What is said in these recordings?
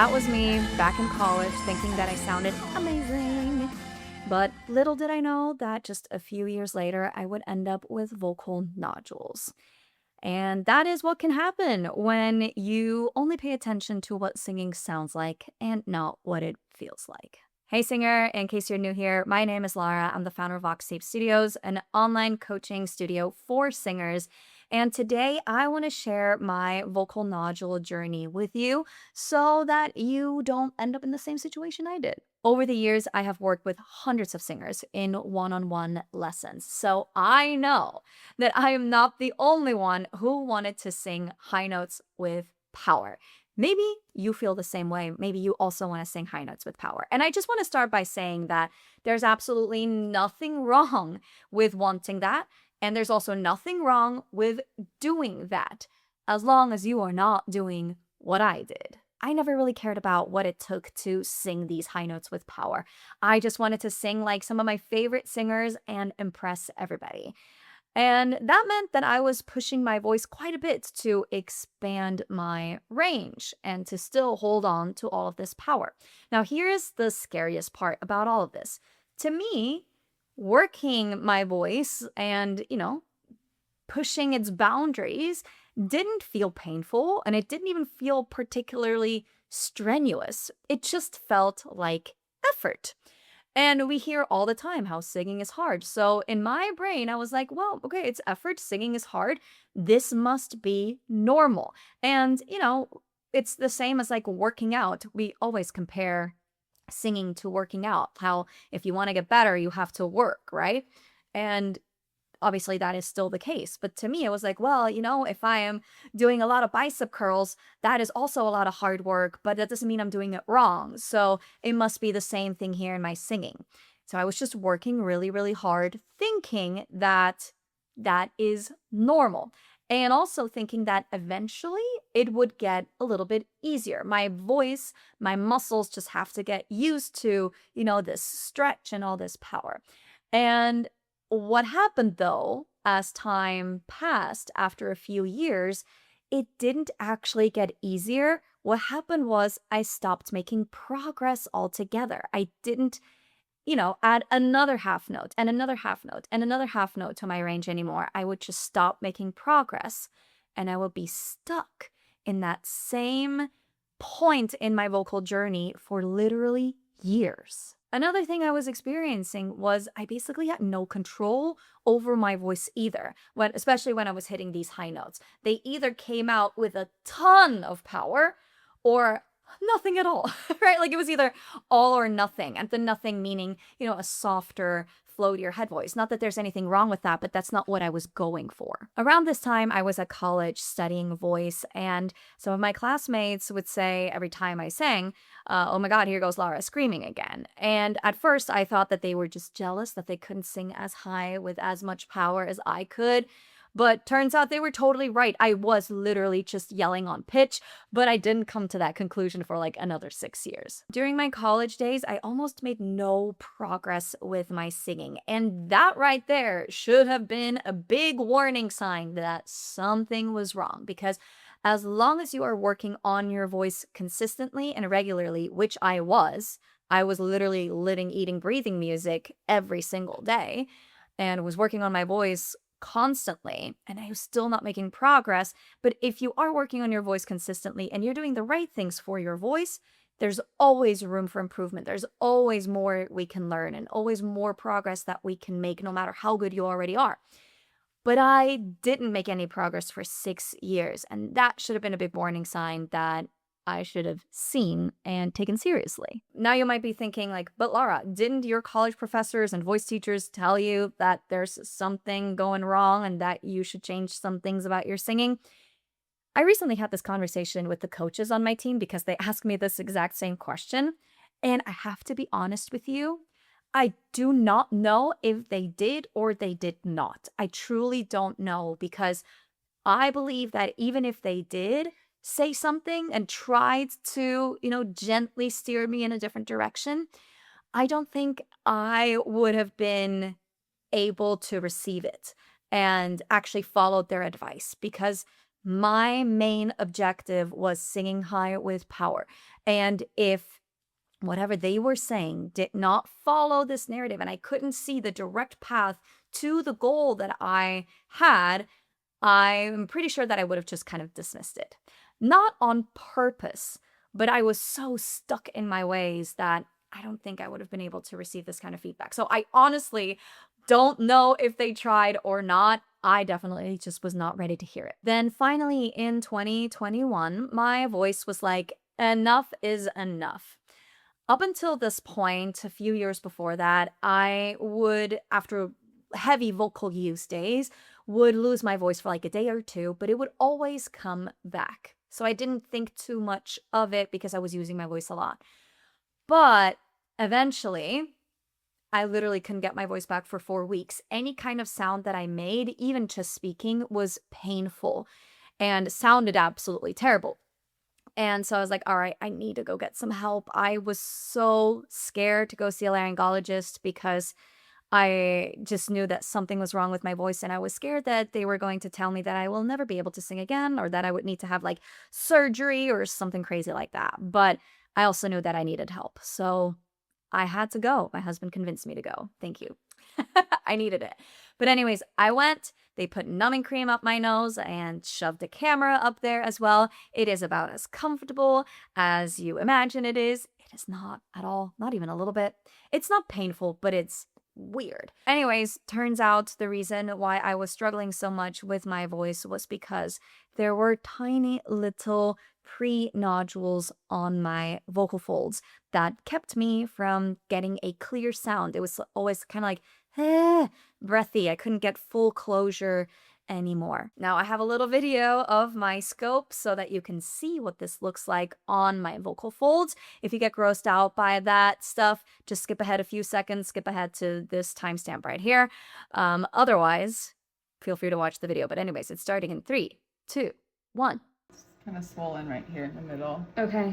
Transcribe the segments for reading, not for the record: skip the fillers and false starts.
that was me back in college thinking that I sounded amazing. But little did I know that just a few years later, I would end up with vocal nodules. And that is what can happen when you only pay attention to what singing sounds like and not what it feels like. Hey, singer, in case you're new here, my name is Lara. I'm the founder of VoxTape Studios, an online coaching studio for singers. And today I want to share my vocal nodule journey with you so that you don't end up in the same situation I did. Over the years, I have worked with hundreds of singers in one-on-one lessons. So I know that I am not the only one who wanted to sing high notes with power. Maybe you feel the same way. Maybe you also want to sing high notes with power. And I just want to start by saying that there's absolutely nothing wrong with wanting that. And there's also nothing wrong with doing that, as long as you are not doing what I did. I never really cared about what it took to sing these high notes with power. I just wanted to sing like some of my favorite singers and impress everybody. And that meant that I was pushing my voice quite a bit to expand my range and to still hold on to all of this power. Now, here's the scariest part about all of this. To me, working my voice and, pushing its boundaries didn't feel painful and it didn't even feel particularly strenuous. It just felt like effort. And we hear all the time how singing is hard. So in my brain, I was like, well, okay, it's effort. Singing is hard. This must be normal. And, it's the same as like working out. We always compare singing to working out. How if you want to get better, you have to work, right? And obviously that is still the case. But to me, it was like, well, if I am doing a lot of bicep curls, that is also a lot of hard work, but that doesn't mean I'm doing it wrong. So it must be the same thing here in my singing. So I was just working really, really hard, thinking that that is normal. And also thinking that eventually it would get a little bit easier. My voice, my muscles just have to get used to, this stretch and all this power. And what happened though, as time passed after a few years, it didn't actually get easier. What happened was I stopped making progress altogether. I didn't, add another half note and another half note and another half note to my range anymore. I would just stop making progress and I would be stuck in that same point in my vocal journey for literally years. Another thing I was experiencing was I basically had no control over my voice either, especially when I was hitting these high notes. They either came out with a ton of power or nothing at all, right? Like it was either all or nothing, and the nothing meaning, a softer, floatier head voice. Not that there's anything wrong with that, but that's not what I was going for. Around this time, I was at college studying voice, and some of my classmates would say every time I sang, oh my God, here goes Lara screaming again. And at first, I thought that they were just jealous that they couldn't sing as high with as much power as I could. But turns out they were totally right. I was literally just yelling on pitch, but I didn't come to that conclusion for like another 6 years. During my college days, I almost made no progress with my singing. And that right there should have been a big warning sign that something was wrong, because as long as you are working on your voice consistently and regularly, which I was literally living, eating, breathing music every single day and was working on my voice constantly, and I was still not making progress. But if you are working on your voice consistently and you're doing the right things for your voice, there's always room for improvement. There's always more we can learn and always more progress that we can make, no matter how good you already are. But I didn't make any progress for 6 years, and that should have been a big warning sign that I should have seen and taken seriously. Now you might be thinking like, but Lara, didn't your college professors and voice teachers tell you that there's something going wrong and that you should change some things about your singing? I recently had this conversation with the coaches on my team because they asked me this exact same question. And I have to be honest with you, I do not know if they did or they did not. I truly don't know, because I believe that even if they did say something and tried to, gently steer me in a different direction, I don't think I would have been able to receive it and actually followed their advice, because My main objective was singing high with power. And if whatever they were saying did not follow this narrative and I couldn't see the direct path to the goal that I had, I'm pretty sure that I would have just kind of dismissed it. Not on purpose, but I was so stuck in my ways that I don't think I would have been able to receive this kind of feedback. So I honestly don't know if they tried or not. I definitely just was not ready to hear it. Then finally in 2021, my voice was like, enough is enough. Up until this point, a few years before that, I would, after heavy vocal use days, would lose my voice for like a day or two, but it would always come back. So I didn't think too much of it because I was using my voice a lot. But eventually, I literally couldn't get my voice back for 4 weeks. Any kind of sound that I made, even just speaking, was painful and sounded absolutely terrible. And so I was like, all right, I need to go get some help. I was so scared to go see a laryngologist because I just knew that something was wrong with my voice, and I was scared that they were going to tell me that I will never be able to sing again, or that I would need to have like surgery or something crazy like that. But I also knew that I needed help. So I had to go. My husband convinced me to go. Thank you. I needed it. But anyways, I went. They put numbing cream up my nose and shoved a camera up there as well. It is about as comfortable as you imagine it is. It is not at all, not even a little bit. It's not painful, but it's weird. Anyways, turns out the reason why I was struggling so much with my voice was because there were tiny little pre-nodules on my vocal folds that kept me from getting a clear sound. It was always kind of like, breathy. I couldn't get full closure anymore. Now I have a little video of my scope so that you can see what this looks like on my vocal folds. If you get grossed out by that stuff, just skip ahead a few seconds, skip ahead to this timestamp right here. Otherwise, feel free to watch the video. But anyways, it's starting in 3, 2, 1. It's kind of swollen right here in the middle. Okay.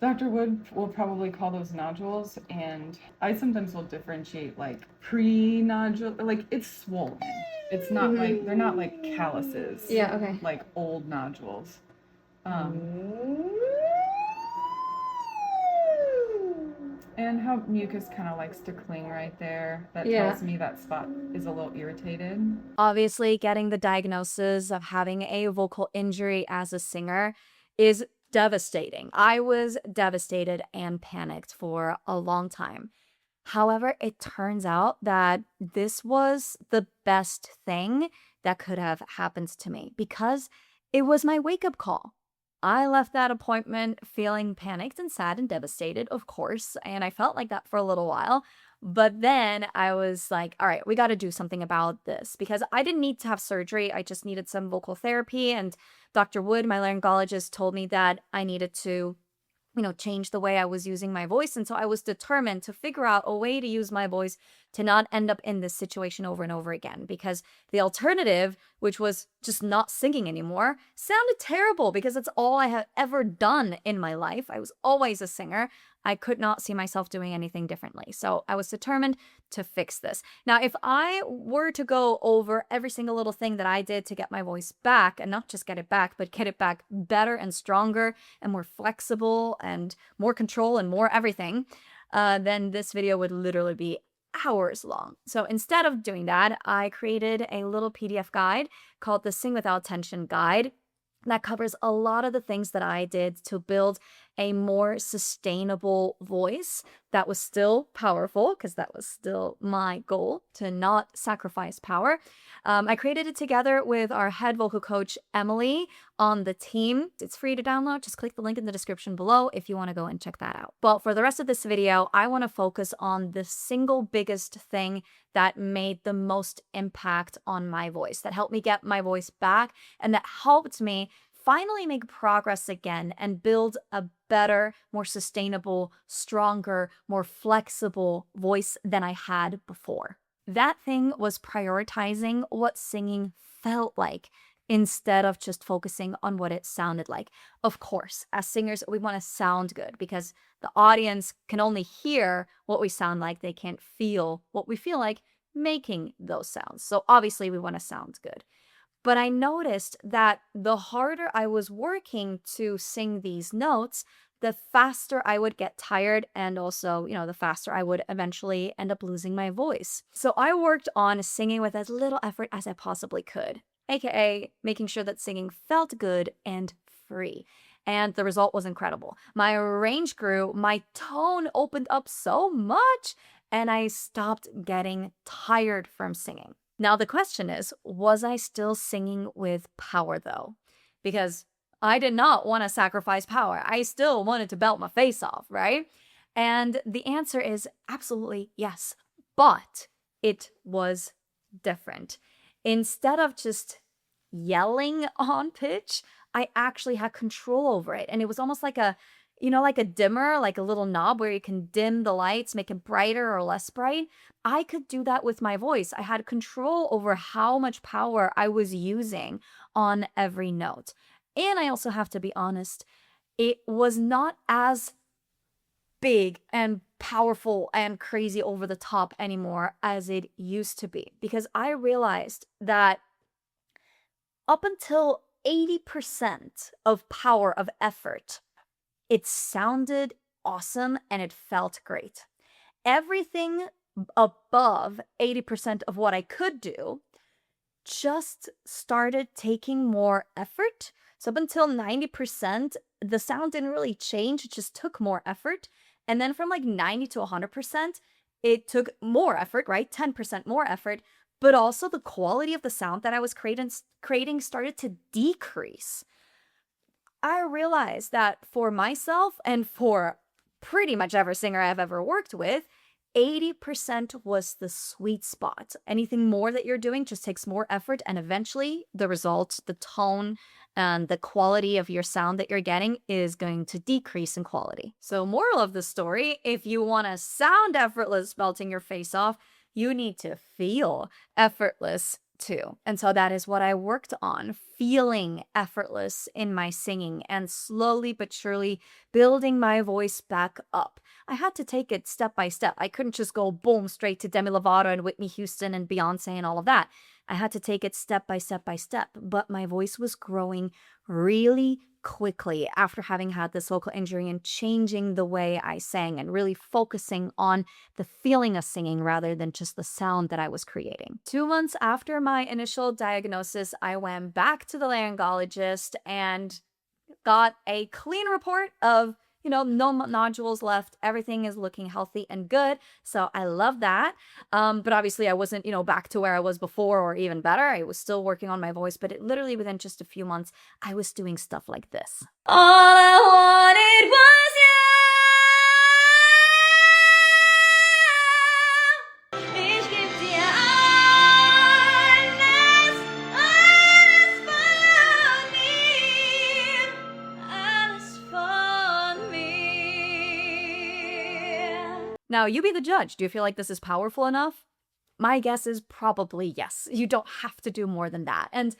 Dr. Wood will probably call those nodules, and I sometimes will differentiate like pre-nodule, like it's swollen. It's not like, they're not like calluses. Yeah, okay. Like old nodules. And how mucus kind of likes to cling right there. That tells me that spot is a little irritated. Obviously, getting the diagnosis of having a vocal injury as a singer is devastating. I was devastated and panicked for a long time. However, it turns out that this was the best thing that could have happened to me because it was my wake-up call. I left that appointment feeling panicked and sad and devastated, of course, and I felt like that for a little while. But then I was like, all right, we got to do something about this because I didn't need to have surgery. I just needed some vocal therapy. And Dr. Wood, my laryngologist, told me that I needed to change the way I was using my voice. And so I was determined to figure out a way to use my voice to not end up in this situation over and over again. Because the alternative, which was just not singing anymore, sounded terrible because it's all I have ever done in my life. I was always a singer. I could not see myself doing anything differently. So I was determined to fix this. Now, if I were to go over every single little thing that I did to get my voice back, and not just get it back, but get it back better and stronger and more flexible and more control and more everything, then this video would literally be hours long. So instead of doing that, I created a little PDF guide called the Sing Without Tension Guide that covers a lot of the things that I did to build a more sustainable voice that was still powerful, because that was still my goal, to not sacrifice power. I created it together with our head vocal coach, Emily, on the team. It's free to download. Just click the link in the description below if you want to go and check that out. But for the rest of this video, I want to focus on the single biggest thing that made the most impact on my voice, that helped me get my voice back, and that helped me finally make progress again and build a better, more sustainable, stronger, more flexible voice than I had before. That thing was prioritizing what singing felt like instead of just focusing on what it sounded like. Of course, as singers, we want to sound good because the audience can only hear what we sound like. They can't feel what we feel like making those sounds. So obviously we want to sound good. But I noticed that the harder I was working to sing these notes, the faster I would get tired, and also, the faster I would eventually end up losing my voice. So I worked on singing with as little effort as I possibly could, aka making sure that singing felt good and free. And the result was incredible. My range grew, my tone opened up so much, and I stopped getting tired from singing. Now, the question is, was I still singing with power though? Because I did not want to sacrifice power. I still wanted to belt my face off, right? And the answer is absolutely yes. But it was different. Instead of just yelling on pitch, I actually had control over it. And it was almost like like a dimmer, like a little knob where you can dim the lights, make it brighter or less bright. I could do that with my voice. I had control over how much power I was using on every note. And I also have to be honest, it was not as big and powerful and crazy over the top anymore as it used to be, because I realized that up until 80% of power of effort, it sounded awesome and it felt great. Everything above 80% of what I could do just started taking more effort. So up until 90%, the sound didn't really change, it just took more effort. And then from like 90 to 100%, it took more effort, right? 10% more effort, but also the quality of the sound that I was creating started to decrease. I realized that for myself and for pretty much every singer I've ever worked with, 80% was the sweet spot. Anything more that you're doing just takes more effort, and eventually the result, the tone, and the quality of your sound that you're getting is going to decrease in quality. So, moral of the story, if you want to sound effortless melting your face off, you need to feel effortless too. And so that is what I worked on, feeling effortless in my singing and slowly but surely building my voice back up. I had to take it step by step. I couldn't just go boom straight to Demi Lovato and Whitney Houston and Beyonce and all of that. I had to take it step by step by step, but my voice was growing really quickly after having had this vocal injury and changing the way I sang and really focusing on the feeling of singing rather than just the sound that I was creating. 2 months after my initial diagnosis, I went back to the laryngologist and got a clean report of no nodules left. Everything is looking healthy and good. So I love that. But obviously I wasn't, back to where I was before or even better. I was still working on my voice, but it literally within just a few months, I was doing stuff like this. All I wanted was you. Ich geb dir alles von mir. Now, you be the judge. Do you feel like this is powerful enough? My guess is probably yes. You don't have to do more than that. And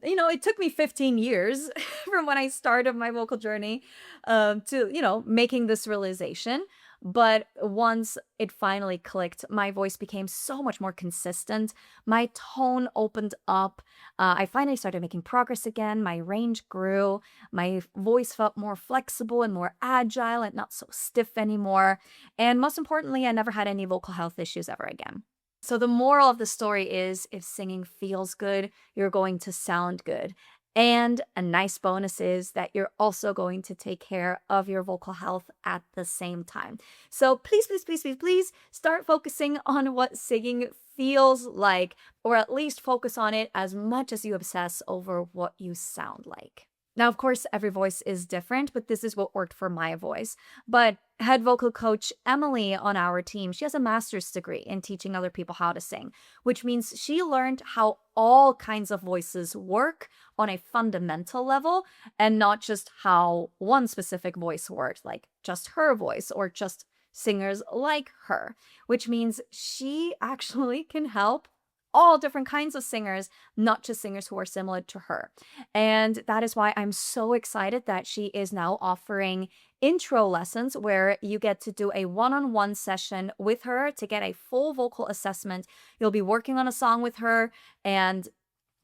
it took me 15 years from when I started my vocal journey to, making this realization. But once it finally clicked, my voice became so much more consistent. My tone opened up. I finally started making progress again. My range grew. My voice felt more flexible and more agile and not so stiff anymore. And most importantly, I never had any vocal health issues ever again. So the moral of the story is, if singing feels good, you're going to sound good. And a nice bonus is that you're also going to take care of your vocal health at the same time. So please, please, please, please, please start focusing on what singing feels like, or at least focus on it as much as you obsess over what you sound like. Now, of course, every voice is different, but this is what worked for my voice. But head vocal coach Emily on our team, she has a master's degree in teaching other people how to sing, which means she learned how all kinds of voices work on a fundamental level and not just how one specific voice worked, like just her voice or just singers like her, which means she actually can help all different kinds of singers, not just singers who are similar to her. And that is why I'm so excited that she is now offering intro lessons where you get to do a one-on-one session with her to get a full vocal assessment. You'll be working on a song with her, and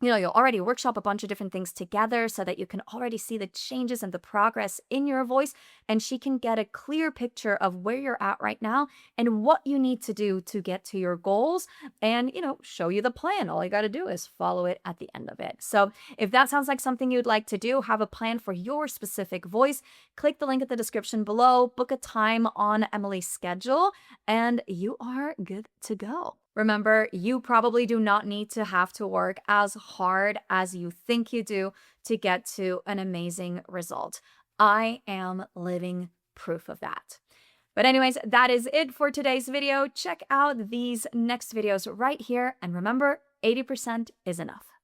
you'll already workshop a bunch of different things together so that you can already see the changes and the progress in your voice, and she can get a clear picture of where you're at right now and what you need to do to get to your goals and, show you the plan. All you got to do is follow it at the end of it. So, if that sounds like something you'd like to do, have a plan for your specific voice, click the link in the description below, book a time on Emily's schedule, and you are good to go. Remember, you probably do not need to have to work as hard as you think you do to get to an amazing result. I am living proof of that. But anyways, that is it for today's video. Check out these next videos right here. And remember, 80% is enough.